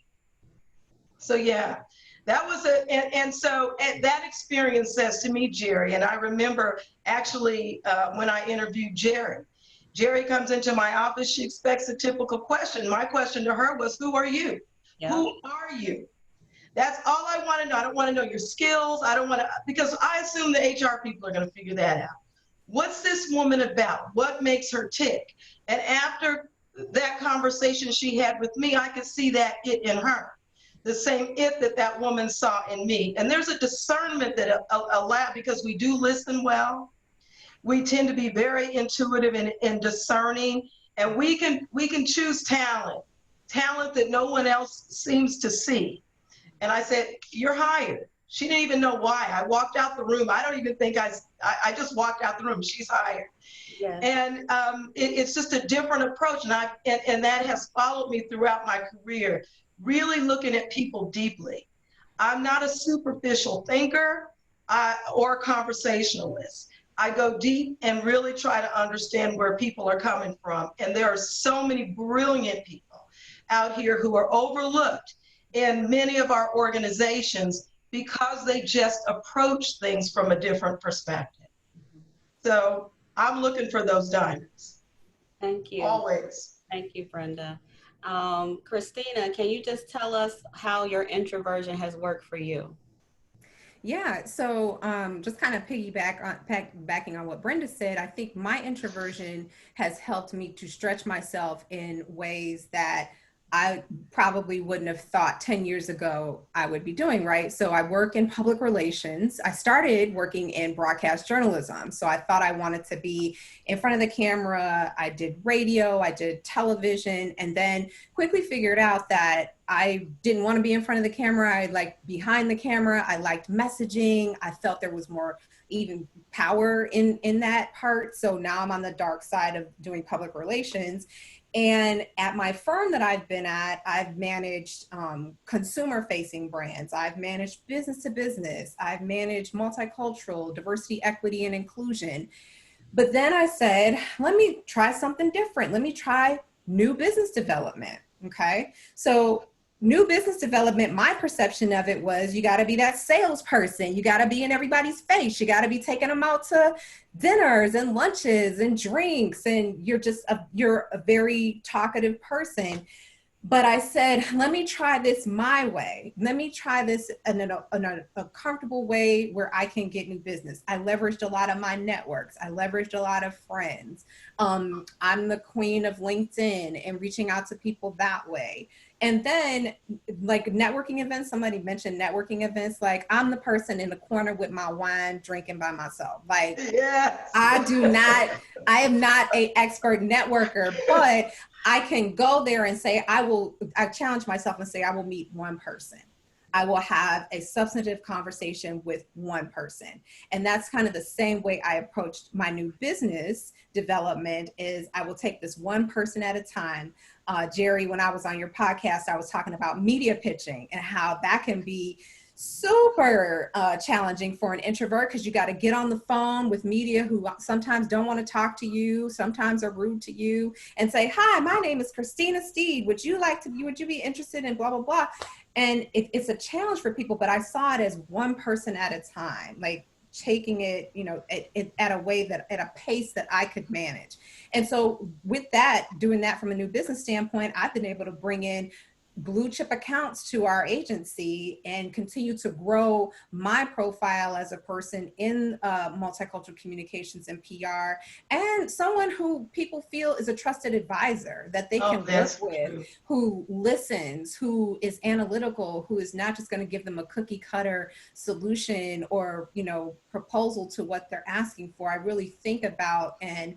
So yeah, that was that experience says to me, Jeri, and I remember actually when I interviewed Jeri comes into my office, she expects a typical question. My question to her was, who are you? Yeah. Who are you? That's all I want to know. I don't want to know your skills. I don't want to, because I assume the HR people are going to figure that out. What's this woman about? What makes her tick? And after that conversation she had with me, I could see that it in her, the same it that woman saw in me. And there's a discernment that allows, because we do listen well. We tend to be very intuitive and discerning, and we can choose talent that no one else seems to see. And I said, you're hired. She didn't even know why. I walked out the room. I don't even think I just walked out the room. She's hired. Yes. And it's just a different approach. And that has followed me throughout my career, really looking at people deeply. I'm not a superficial thinker. or conversationalist. I go deep and really try to understand where people are coming from. And there are so many brilliant people out here who are overlooked in many of our organizations because they just approach things from a different perspective. So I'm looking for those diamonds. Thank you. Always. Thank you, Brenda. Christina, can you just tell us how your introversion has worked for you? Yeah, so just kind of backing on what Brenda said, I think my introversion has helped me to stretch myself in ways that I probably wouldn't have thought 10 years ago I would be doing, right? So I work in public relations. I started working in broadcast journalism. So I thought I wanted to be in front of the camera. I did radio, I did television, and then quickly figured out that I didn't want to be in front of the camera. I liked behind the camera. I liked messaging. I felt there was more even power in that part. So now I'm on the dark side of doing public relations. And at my firm that I've been at, I've managed consumer-facing brands. I've managed business to business. I've managed multicultural, diversity, equity, and inclusion. But then I said, let me try something different. Let me try new business development, okay? So new business development, my perception of it was you got to be that salesperson. You got to be in everybody's face. You got to be taking them out to dinners and lunches and drinks. And you're a very talkative person. But I said, let me try this my way. Let me try this in a comfortable way where I can get new business. I leveraged a lot of my networks. I leveraged a lot of friends. I'm the queen of LinkedIn and reaching out to people that way. And then like networking events, somebody mentioned networking events, like I'm the person in the corner with my wine drinking by myself. Like, yes. I am not an expert networker, but I can go there and say, I challenge myself and say, I will meet one person. I will have a substantive conversation with one person. And that's kind of the same way I approached my new business development is I will take this one person at a time. Jeri, when I was on your podcast, I was talking about media pitching and how that can be super challenging for an introvert because you got to get on the phone with media who sometimes don't want to talk to you, sometimes are rude to you, and say, hi, my name is Christina Steed. Would you be interested in blah, blah, blah? And it's a challenge for people, but I saw it as one person at a time, like taking it, at a way that at a pace that I could manage. And so with that, doing that from a new business standpoint, I've been able to bring in blue chip accounts to our agency and continue to grow my profile as a person in multicultural communications and PR, and someone who people feel is a trusted advisor that they can work with, who listens, who is analytical, who is not just going to give them a cookie cutter solution or, proposal to what they're asking for. I really think about and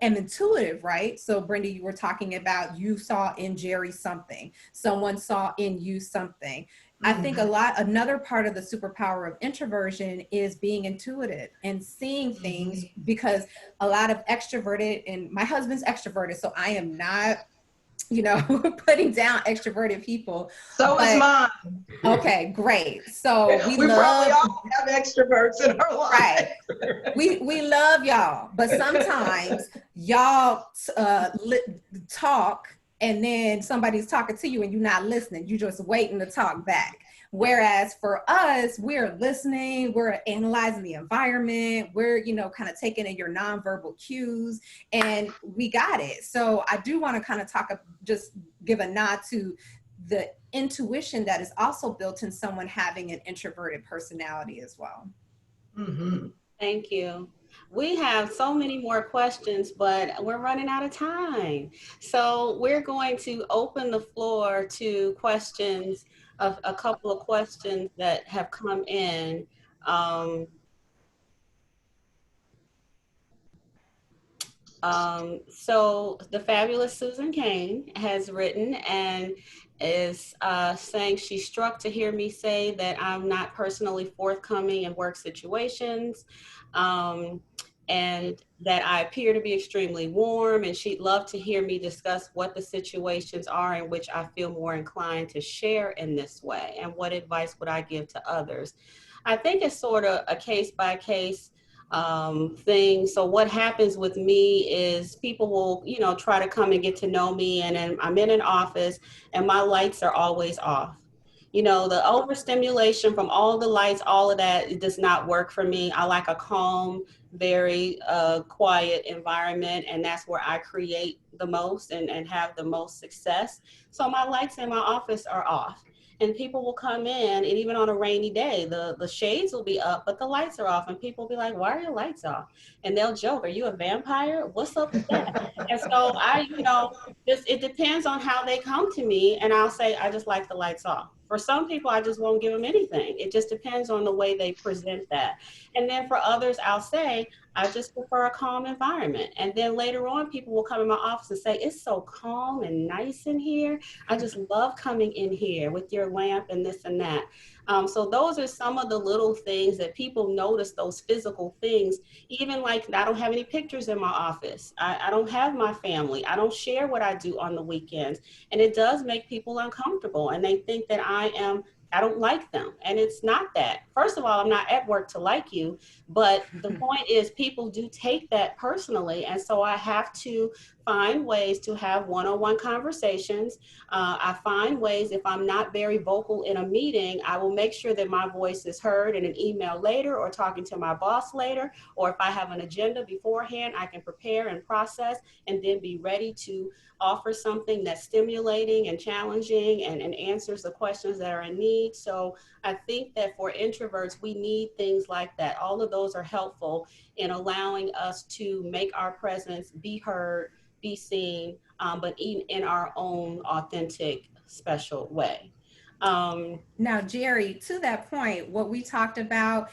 intuitive, right? So Brenda, you were talking about you saw in Jeri something, someone saw in you something. Mm-hmm. I think another part of the superpower of introversion is being intuitive and seeing things, because a lot of extroverted, and my husband's extroverted, so I am not putting down extroverted people. So is mine. Okay, great. So we probably all have extroverts in our life. Right. We love y'all, but sometimes y'all talk and then somebody's talking to you and you're not listening. You're just waiting to talk back. Whereas for us, we're listening, we're analyzing the environment, we're, kind of taking in your nonverbal cues, and we got it. So I do want to kind of just give a nod to the intuition that is also built in someone having an introverted personality as well. Mm-hmm. Thank you. We have so many more questions, but we're running out of time. So we're going to open the floor to questions, of a couple of questions that have come in. So the fabulous Susan Kane has written and is saying she's struck to hear me say that I'm not personally forthcoming in work situations, and that I appear to be extremely warm, and she'd love to hear me discuss what the situations are in which I feel more inclined to share in this way, and what advice would I give to others. I think it's sort of a case by case thing. So what happens with me is people will, try to come and get to know me, and then I'm in an office and my lights are always off. The overstimulation from all the lights, all of that, it does not work for me. I like a calm, very quiet environment, and that's where I create the most and have the most success. So my lights in my office are off. And people will come in, and even on a rainy day, the shades will be up, but the lights are off. And people will be like, why are your lights off? And they'll joke, are you a vampire? What's up with that? And so it depends on how they come to me. And I'll say, I just like the lights off. For some people, I just won't give them anything. It just depends on the way they present that. And then for others, I'll say, I just prefer a calm environment. And then later on, people will come in my office and say, it's so calm and nice in here. I just love coming in here with your lamp and this and that. So those are some of the little things that people notice, those physical things. Even like, I don't have any pictures in my office. I don't have my family. I don't share what I do on the weekends. And it does make people uncomfortable. And they think that I don't like them. And it's not that. First of all, I'm not at work to like you, but the point is people do take that personally. And so I have to find ways to have one-on-one conversations. I find ways, if I'm not very vocal in a meeting, I will make sure that my voice is heard in an email later, or talking to my boss later, or if I have an agenda beforehand, I can prepare and process and then be ready to offer something that's stimulating and challenging and answers the questions that are in need. So I think that for introverts, we need things like that. All of those are helpful in allowing us to make our presence be heard, be seen, but in our own authentic, special way. Now, Jeri, to that point, what we talked about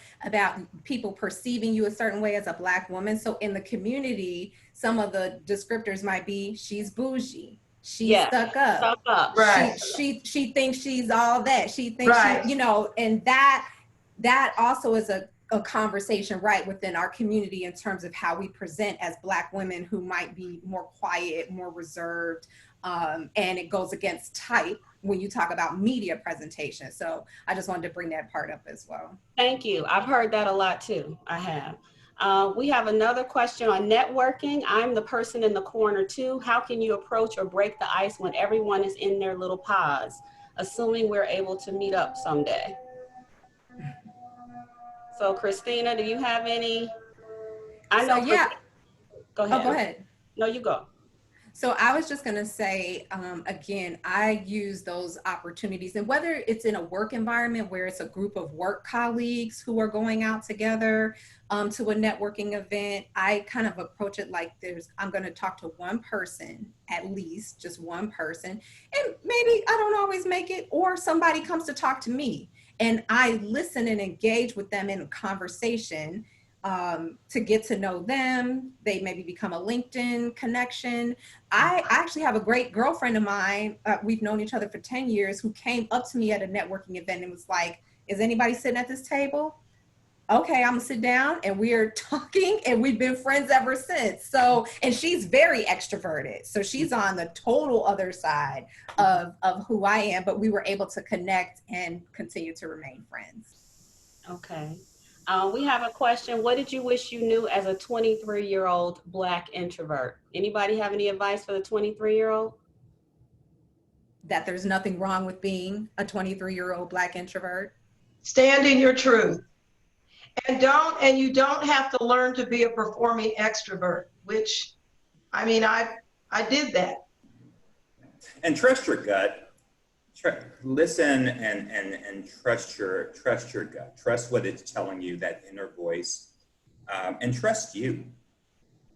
people perceiving you a certain way as a Black woman. So in the community, some of the descriptors might be, she's bougie, she's stuck up. Right. She thinks she's all that. She thinks, right. And that also is a conversation right within our community in terms of how we present as Black women who might be more quiet, more reserved, and it goes against type when you talk about media presentation. So I just wanted to bring that part up as well. Thank you. I've heard that a lot too. I have. We have another question on networking. I'm the person in the corner too. How can you approach or break the ice when everyone is in their little pods, assuming we're able to meet up someday? So Christina, do you have any? I know. So, yeah. Go ahead. Oh, go ahead. No, you go. So I was just going to say, again, I use those opportunities, and whether it's in a work environment where it's a group of work colleagues who are going out together to a networking event, I kind of approach it like I'm going to talk to one person, at least just one person, and maybe I don't always make it, or somebody comes to talk to me and I listen and engage with them in a conversation to get to know them. They maybe become a LinkedIn connection. I actually have a great girlfriend of mine. We've known each other for 10 years, who came up to me at a networking event and was like, is anybody sitting at this table? Okay, I'm gonna sit down, and we're talking, and we've been friends ever since. So, and she's very extroverted. So she's on the total other side of who I am, but we were able to connect and continue to remain friends. Okay. We have a question. What did you wish you knew as a 23-year-old Black introvert? Anybody have any advice for the 23-year-old? That there's nothing wrong with being a 23-year-old Black introvert. Stand in your truth. And you don't have to learn to be a performing extrovert, which, I mean, I did that. And trust your gut. Listen and trust your gut. Trust what it's telling you, that inner voice, and trust you.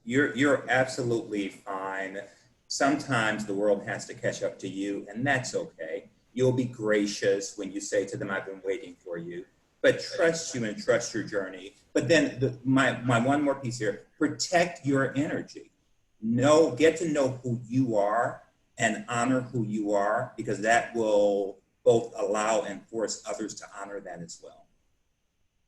You're absolutely fine. Sometimes the world has to catch up to you, and that's okay. You'll be gracious when you say to them, I've been waiting for you. But trust you and trust your journey. But then my one more piece here, protect your energy. Get to know who you are and honor who you are, because that will both allow and force others to honor that as well.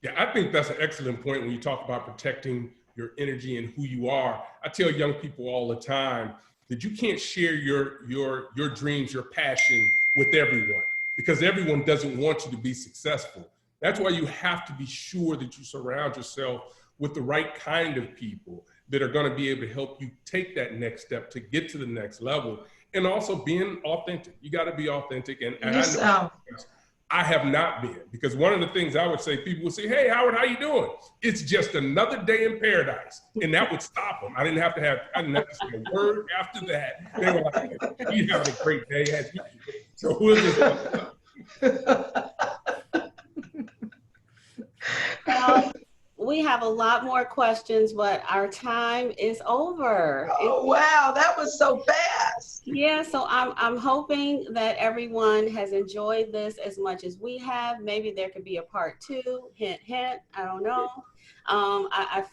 Yeah, I think that's an excellent point when you talk about protecting your energy and who you are. I tell young people all the time that you can't share your dreams, your passion with everyone, because everyone doesn't want you to be successful. That's why you have to be sure that you surround yourself with the right kind of people that are going to be able to help you take that next step to get to the next level. And also being authentic. You got to be authentic. And I know I have not been, because one of the things I would say, people would say, hey, Howard, how you doing? It's just another day in paradise. And that would stop them. I didn't have to say a word after that. They were like, you having a great day. So we'll just we have a lot more questions, but our time is over. Oh, wow, that was so fast. Yeah, so I'm hoping that everyone has enjoyed this as much as we have. Maybe there could be a part 2, hint, hint, I don't know. I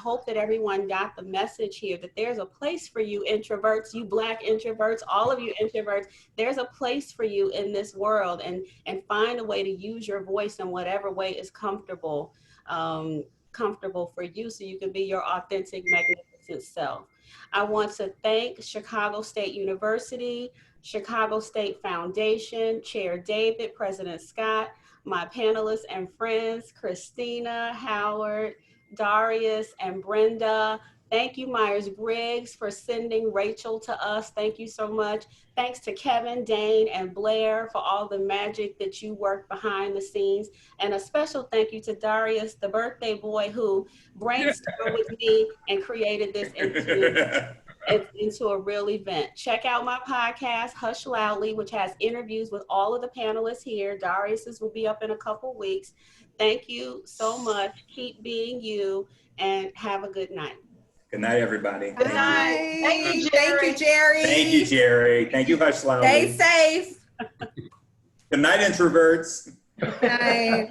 hope that everyone got the message here that there's a place for you introverts, you Black introverts, all of you introverts. There's a place for you in this world, and find a way to use your voice in whatever way is comfortable for you, so you can be your authentic, magnificent self. I want to thank Chicago State University, Chicago State Foundation, Chair David, President Scott, my panelists and friends, Christina, Howard, Darrious, and Brenda. Thank you, Myers-Briggs, for sending Rachel to us. Thank you so much. Thanks to Kevin, Dane, and Blair for all the magic that you work behind the scenes. And a special thank you to Darrious, the birthday boy, who brainstormed with me and created this into a real event. Check out my podcast, Hush Loudly, which has interviews with all of the panelists here. Darrious's will be up in a couple weeks. Thank you so much. Keep being you, and have a good night. Good night, everybody. Good night. Thank you, Jeri. Thank you, Jeri. Thank you, Jeri. Thank you, Hush Loudly. Stay safe. Good night, introverts. Good night.